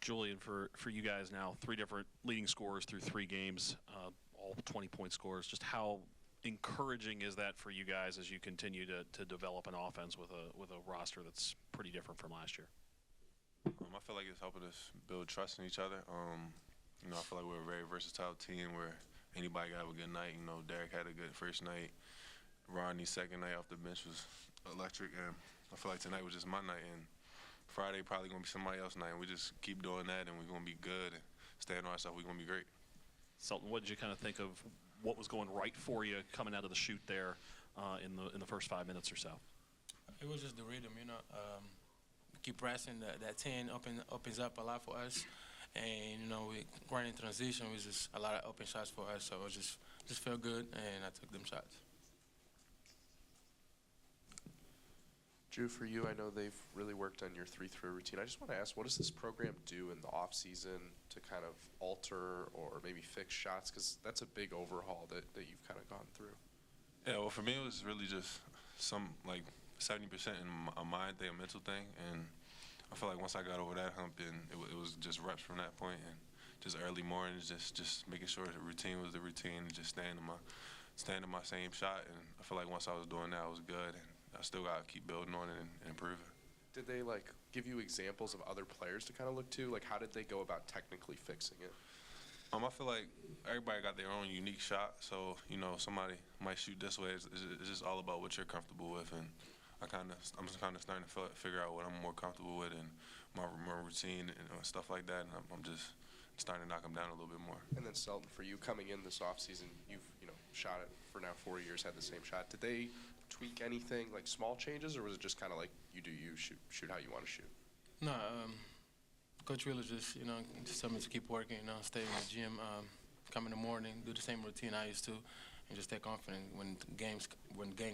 Julian, for you guys now, 3 different leading scorers through 3 games, all 20-point scores. Just how encouraging is that for you guys as you continue to develop an offense with a roster that's pretty different from last year? I feel like it's helping us build trust in each other. I feel like we're a very versatile team where anybody can have a good night. Derek had a good first night. Rodney's second night off the bench was electric, and I feel like tonight was just my night, and Friday probably going to be somebody else's night, and we just keep doing that, and we're going to be good and stand on ourselves. We're going to be great. Sultan, what did you kind of think of what was going right for you coming out of the shoot there in the first 5 minutes or so? It was just the rhythm, keep pressing. That 10 opens up a lot for us, and we running transition was just a lot of open shots for us. So it just felt good, and I took them shots. Drew, for you, I know they've really worked on your 3-3 routine. I just want to ask, what does this program do in the off season to kind of alter or maybe fix shots? Because that's a big overhaul that you've kind of gone through. Yeah, well, for me, it was really just 70% in a mind thing, a mental thing, and I feel like once I got over that hump, and it was just reps from that point, and just early mornings, just making sure the routine was the routine, and just staying in my same shot. And I feel like once I was doing that, it was good. And I still got to keep building on it and improving. Did they give you examples of other players to kind of look to? How did they go about technically fixing it? I feel like everybody got their own unique shot. So somebody might shoot this way. It's just all about what you're comfortable with, and I'm just kind of starting to figure out what I'm more comfortable with and my routine and stuff like that. And I'm just starting to knock them down a little bit more. And then Selton, for you coming in this offseason, you've shot it for now 4 years, had the same shot. Did they tweak anything, like small changes, or was it just kind of like you do you, shoot how you want to shoot? No, Coach Wheeler just told me to keep working, stay in the gym, come in the morning, do the same routine I used to, and just stay confident when the game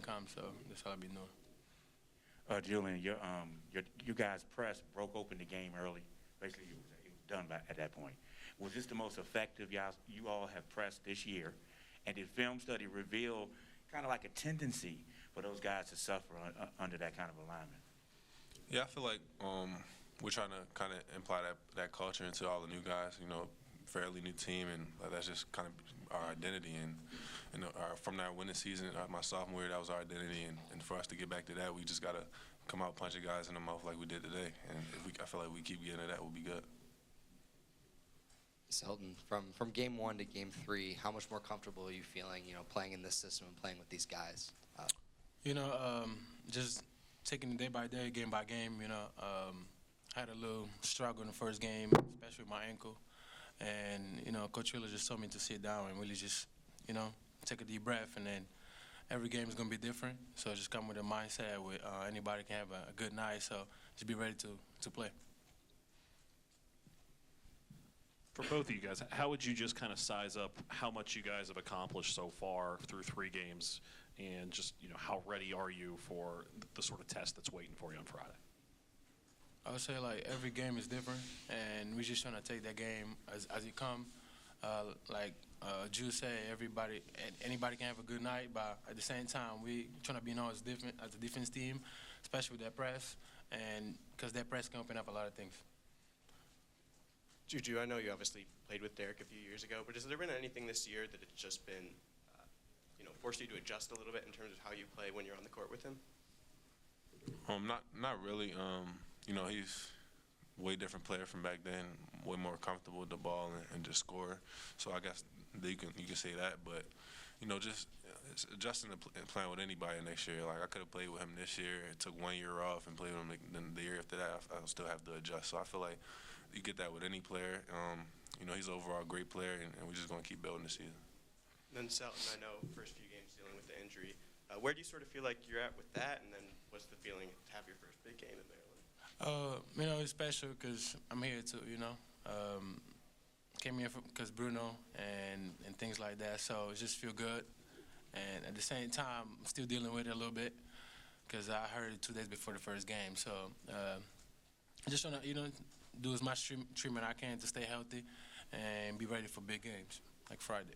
comes. So that's all I've been doing. Julian, you guys' press broke open the game early. Basically, it was done at that point. Was this the most effective you all have pressed this year? And did film study reveal kind of like a tendency for those guys to suffer under that kind of alignment? Yeah, I feel like we're trying to kind of imply that culture into all the new guys. Fairly new team, and that's just kind of our identity. And from that winning season, my sophomore year, that was our identity. And for us to get back to that, we just got to come out punching guys in the mouth like we did today. And I feel like we keep getting to that, we'll be good. Selton, from game 1 to game 3, how much more comfortable are you feeling, playing in this system and playing with these guys? Just taking it day by day, game by game. I had a little struggle in the first game, especially with my ankle, and Coach Wheeler just told me to sit down and really just take a deep breath, and then every game is gonna be different. So just come with a mindset with anybody can have a good night. So just be ready to play. For both of you guys, how would you just kind of size up how much you guys have accomplished so far through 3 games, and just how ready are you for the sort of test that's waiting for you on Friday? I would say every game is different, and we're just trying to take that game as it comes. Drew said, anybody can have a good night, but at the same time, we trying to be known as different as a defense team, especially with that press, and because that press can open up a lot of things. Juju, I know you obviously played with Derek a few years ago, but has there been anything this year that it's just been, forced you to adjust a little bit in terms of how you play when you're on the court with him? Not really. He's a way different player from back then, way more comfortable with the ball and just score. So I guess you can say that, but just it's adjusting to playing with anybody next year. I could have played with him this year. It took 1 year off and played with him. Then the year after that, I'll still have to adjust. So I feel like you get that with any player. He's an overall great player, and we're just going to keep building this season. And then Selton, I know first few games dealing with the injury. Where do you sort of feel like you're at with that, and then what's the feeling to have your first big game in Maryland? It's special because I'm here too, Came here because Bruno and things like that, so it just feel good. And at the same time, I'm still dealing with it a little bit because I heard it 2 days before the first game. So I just want to, do as much treatment I can to stay healthy and be ready for big games like Friday.